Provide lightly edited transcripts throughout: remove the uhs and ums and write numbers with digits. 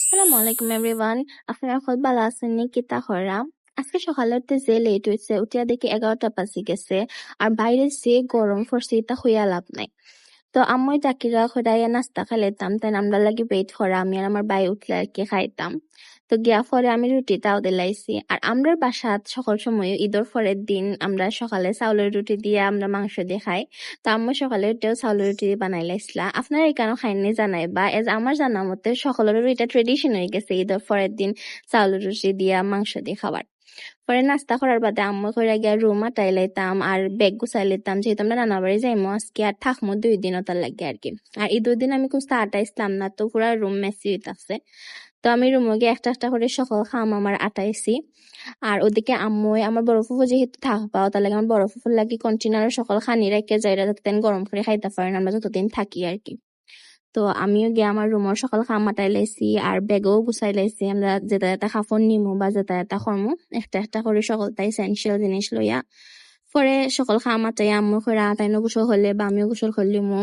আসসালামু আলাইকুম এভরিওয়ান। আপনারা সকল ভালো আছেন নি? কিতা কইরা? আজকে সকালে উঠতে যে লেট হইছে, উঠিয়া দেখি 11টা বাজি গেছে। আর বাইরে যে গরম পড়ছে ইতা হইয়া লাভ নাই। তো আম্মুই জাকিরা খোদাইয়া নাস্তা খাইলাম, তাই আমরা লাগি ওয়েট করা, আমি আর আমার ভাই উঠলে আর কি খাইতাম। তো গিয়া পরে আমি রুটিটাও দিলাইছি। আর আমরার বাসাত সকল সময় ঈদের পরের দিন আমরা সকালে চাউলের রুটি দিয়ে আমরা মাংস দিয়ে খাই। তো আম্মু সকালে উঠেও চাউলের রুটি বানাই লাইছিলা। আপনারা এখানে খাইনি জানাই বা এজ আমার জানা মতে সকলেরও এটা ট্রেডিশন হয়ে গেছে ঈদের পরের দিন চাউলের রুটি দিয়া মাংস দিয়ে খাবার। পরে নাস্তা করার বাদে আম্মু কইরা গিয়া রুম আটাই লাইতাম আর ব্যাগ গুছাই লাইতাম, যেহেতু আমরা নানা বাড়ি যাইমু আজকে আর থাকমু 2 দিন ওটার লাগে আর কি। আর এই 2 দিন আমি কুস্তা আটাইছিলাম না, তো পুরা রুম মেসি হইতাছে। তো আমি রুমে গিয়ে একটা একটা করে সকল খাম আমার আটাইছি। আর ওদিকে আম্মু আমার বড় ফুফু যেহেতু থাকবা, তার লাগে আমার বড় ফুফুর লাগে কন্টেনারে সকল খানি রেখে যাই, যাতে গরম করে খাইতে পারেন আমরা যতদিন থাকি আর কি। তো আমিও গিয়ে আমার রুমের সকাল খাম মাটাই লাইছি আর ব্যাগও গুছাই লাইছি, আমরা যেটা যেটা খাফন নিমু বা যেটা যেটা করমু একটা একটা করে সকলটা এসেনশিয়াল জিনিস লইয়া পরে সকল খাম মাটাই আম্মু করে তাইনো গোসল হলে বা আমিও গোসল করলিমু।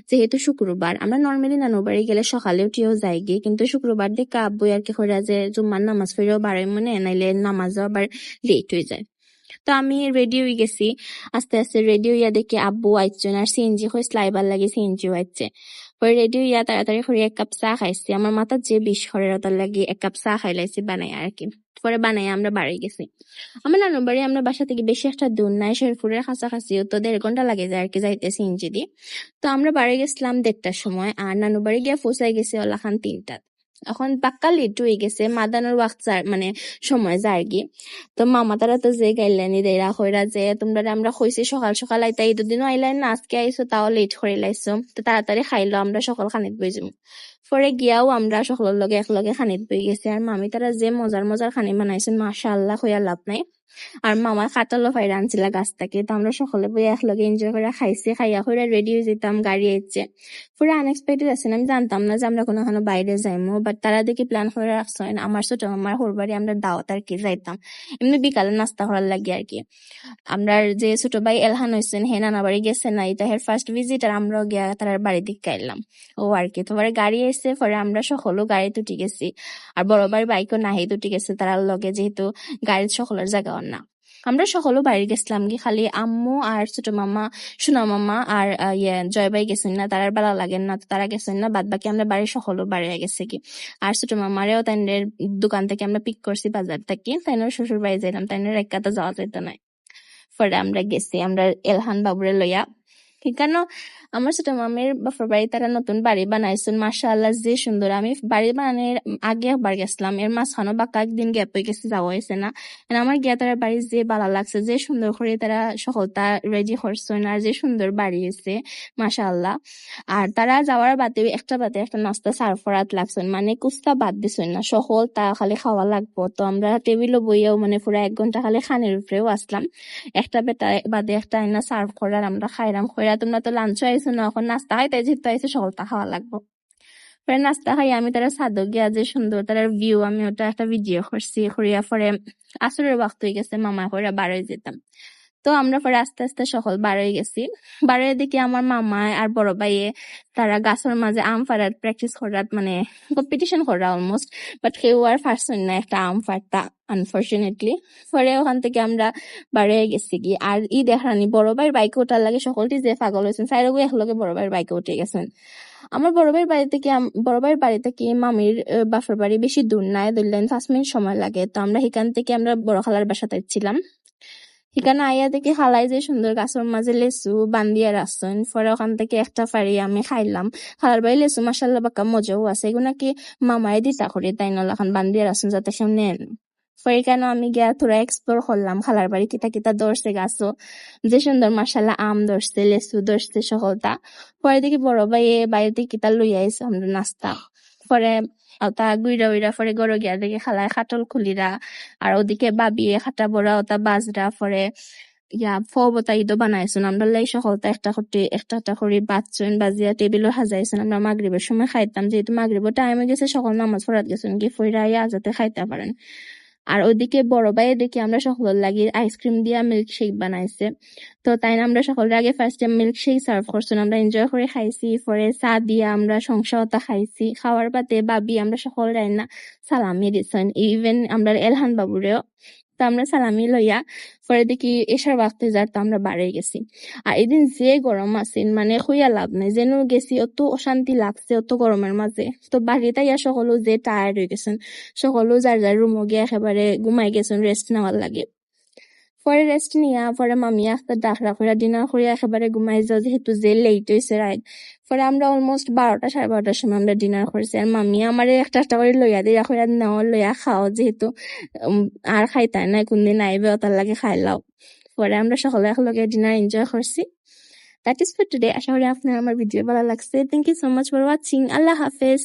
যেহেতু শুক্রবার আমরা নর্মালি নানু বাড়ি গেলে সকালে উঠিও যাই গিয়ে, কিন্তু শুক্রবার দিকে আব্বু আর কি করে যে জুম্মার নামাজ ফিরেও বাড়াই মনে নাইলে নামাজও আবার লেট হয়ে যায়। তো আমি রেডি হয়ে গেছি, আস্তে আস্তে রেডি হইয়া দেখি আব্বু আইজন আর সিএনজি হয়েছে লাইবার লাগে সিএনজিও আইছে। পরে রেডি হইয়া তাড়াতাড়ি করে 1 কাপ চা খাইছি, আমার মাথা যে বিষ করে তার লাগে 1 কাপ চা খাইলাইছি বানাই আর কি। পরে বানাই আমরা বাড়ি গেছি। আমার নানুর বাড়ি আমরা বাসা থেকে বেশি একটা দূর নাই, শেরপুরের কাছাকাছি, তো 1.5 ঘন্টা লাগে যায় আর কি যাইতে সিএনজি দিয়ে। তো আমরা বাড়ি গেছিলাম 1:30টার সময় আর নানু বাড়ি গিয়ে পৌঁছাই গেছি ওলাখান 3টা। এখন পাক্কা লেট হয়ে গেছে, মাদানোর ওয়াক্ত মানে সময় যায় গিয়ে। তো মামা তারা তো যে গাইলানি দেরা কইরা যে তোমরা আমরা কইছি সকাল সকাল আইতা, এই দুদিনও আইলাই না, আজকে আইসো তাও লেট করে লাইছো, তো তাড়াতাড়ি খাইলো আমরা সকাল খানিত বই যাবো। পরে গিয়াও আমরা সকলের লগে একলগে খানিত বই গেছি। আর মামি তারা যে মজার মজার খানি বানাইছেন মাশাআল্লাহ হইয়া লাভ নাই। আর মামা কাঁঠালও ফাইরা আনছিল গাছ থেকে, তো আমরা সকলে বই একলগে এনজয় করে খাইছি, খাইয়া করে রেডি হয়ে যেতাম গাড়ি আইছে। পুরো আনএক্সপেক্টেড আছে, আমি জানতাম না যে আমরা কোনো বাইরে যাইমু, বাট তারা দেখি প্ল্যান করে রাখছেন আমার ছোট মামার হোরবাড়ি আমরা দাওয়াত আর কি যাইতাম, এমনি বিকালে নাস্তা করার লাগে আর কি। আমরা যে ছোট ভাই এলহান হয়েছেন হে নানা বাড়ি গেছে না, এটা হের ফার্স্ট ভিজিট, আর আমরাও গিয়া তার বাড়ি দিকে আইলাম ও আর কি। তোমার গাড়ি এসে পরে আমরা সকলও গাড়ি তুটি গেছি, আর বড় ভাই বাইকও নাহি তুটি গেছে তার লগে, যেহেতু গাড়ির সকলের জায়গা না। আমরা সকলও বাইরে গেছিলাম কি, খালি আম্মু আর ছোট মামা সোনা মামা আর জয় ভাই গেছেন না, তার বেলা লাগেন না, তো তারা গেছেন না, বাদ বাকি আমরা বাড়ির সকলও বাড়ি গেছে কি। আর ছোট মামারেও তাইনের দোকান থেকে আমরা পিক করছি বাজার থেকে, তাইনের শ্বশুর বাড়ি যাইলাম, তাইনের এক কাতা যাওয়া যেত না। পরে আমরা গেছি আমরা এলহান বাবুরে লইয়া। কেন আমার ছোট মামের বাপের বাড়ি তারা নতুন বাড়ি বানাইছেন মাশাআল্লাহ যে সুন্দর। আমি বাড়ি বানানোর আগে একবার গেছিলাম, এর মাঝখানে বাঁকা একদিন গ্যাপ হয়ে গেছে, যাওয়া হয়েছে না। আমার গিয়া তারা বাড়ি যে ভালো লাগছে, যে সুন্দর করে তারা সকলটা রেডি করছেন আর যে সুন্দর বাড়ি হয়েছে মাশাআল্লাহ। আর তারা যাওয়ার বাদে একটা নাস্তা সার্ভ করাত লাগছেন, মানে কুস্তা বাদ দিছেন না, সকল তা খালি খাওয়া লাগবো। তো আমরা টেবিলও বইয়াও মানে পুরো 1 ঘন্টা খালি খানের উপরেও আসলাম, একটা বেটা বাদে একটা আইনা সার্ভ করার আমরা খাইলাম। খইরা তোমরা তো লাঞ্চ আইছো না, এখন নাস্তা খাইতে যেহেতু আইছো সকলটা খাওয়া লাগবো। পরে নাস্তা খাই আমি তারা ছাদও গিয়া যে সুন্দর তার ভিউ, আমি ওটা একটা ভিডিও করছি, করিয়া পরে আসরের ওয়াক্ত হয়ে গেছে, মামা করে বাড়ি যেতাম। তো আমরা পরে আস্তে আস্তে সকল বাড়ি গেছি। বাড়ি দিকে আমার মামা আর বড় ভাইয়ে তারা গাছের মাঝে আম ফাড়ার প্র্যাকটিস করার মানে কম্পিটিশন করা অলমোস্ট, বাট কেউ আর ফার্স্ট হই না একটা আম ফাড়তা আনফর্চুনেটলি। পরে ওখান থেকে আমরা বাড়ি গেছি কি, আর ই দেখানি বড় ভাইয়ের বাইকে ওঠার লাগে সকলটি যে পাগল হয়েছেন, সাইডে একলগে বড় ভাইয়ের বাইকে উঠে গেছেন। আমার বড় ভাইয়ের বাড়ি থেকে মামির বাপের বাড়ি বেশি দূর নাই, ধরলেন 5 মিনিট সময় লাগে। তো আমরা এখান থেকে আমরা বড় খালার বাসাতে ছিলাম, এখানে আইয়া দেখি খালাই যে সুন্দর গাছের মাঝে লেচু বান্ধিয়া রাখছেন। পরে ওখান থেকে একটা ফাড়ি আমি খাইলাম। খালার বাড়ি লেচু মাসাল্লাহ বাক্কা মজাও আছে, এগুলো কি মামায় দিতা করে তাই নলা খান বান্ধিয়া রাখছেন যাতে সে নেন। পরে কেন আমি গিয়া তোরা এক্সপ্লোর করলাম খালার বাড়ি কিতা কিতা ধরছে গাছও, যে সুন্দর মাসাল্লাহ আম ধরছে লেচু ধরছে সকলটা। পরে দেখি বড় ভাইয়ে বাড়িতে কিতা লইয়া আইছে আমরা নাস্তা। পরে তা গুইরা উইরা পরে গরো গিয়া দেখি খালায় খাটল খুলিরা, আর ওদিকে বাবিয়ে খাটা বড়া ওটা বাজরা পরে ফবতা ঈদও বানাইছেন আমরা লাই সকলটা একটা করে বাচ্চন বাজিয়া টেবিলও সাজাইছেন। আমরা মাগরিবের সময় খাইতাম, যেহেতু মাগরিবের টাইমে গেছে সকল নামাজ পড়াত গেছেন কি ফইরা যাতে খাইতে পারেন। আর ওদিকে বড় ভাইয়ের দেখি আমরা সকলের লাগি আইসক্রিম দিয়া মিল্ক শেক বানাইছে। তো তাই না আমরা সকলের আগে ফার্স্টে মিল্ক শেক সার্ভ করছেন, আমরা এনজয় করে খাইছি। পরে চা দিয়া আমরা সংসারতা খাইছি। খাওয়ার বাদে বাবি আমরা সকল রাইনা সালামি দিছেন, ইভেন আমরা এলহান বাবুরেও। তো আমরা সালামি লইয়া পরে দেখি এসার বাক্তে যার তো আমরা বাড়ে গেছি। আর এদিন যে গরম আছে মানে খুইয়া লাভ নাই, যেন গেছি অত অশান্তি লাগছে অত গরমের মাঝে। তো বাড়িতে ইয়া সকলো যে টায়ার্ড হয়ে গেছেন, সকলো যার যার রুমে গিয়ে একেবারে ঘুমাই গেছেন রেস্ট নেওয়ার লাগে। পরে রেস্ট নিয়া পরে মামি একটা ডাকরা করে ডিনার করে একেবারে ঘুমাই যাও, যেহেতু যে লেট হয়েছে রাইট। পরে আমরা অলমোস্ট 12টা সাড়ে 12টার সময় আমরা ডিনার করছি। আর মামি আমার একটা একটা করে লইয়া দিয়া করে নেওয়া লইয়া খাও, যেহেতু আর খাইতাই না কোনদিন আইবে তার লাগে খাইলাও। পরে আমরা সকলে একলগে ডিনার এনজয় করছি। That is for today. আশা করি আপনার আমার ভিডিও ভালো লাগছে। Thank you so much for watching. আল্লাহ হাফেজ।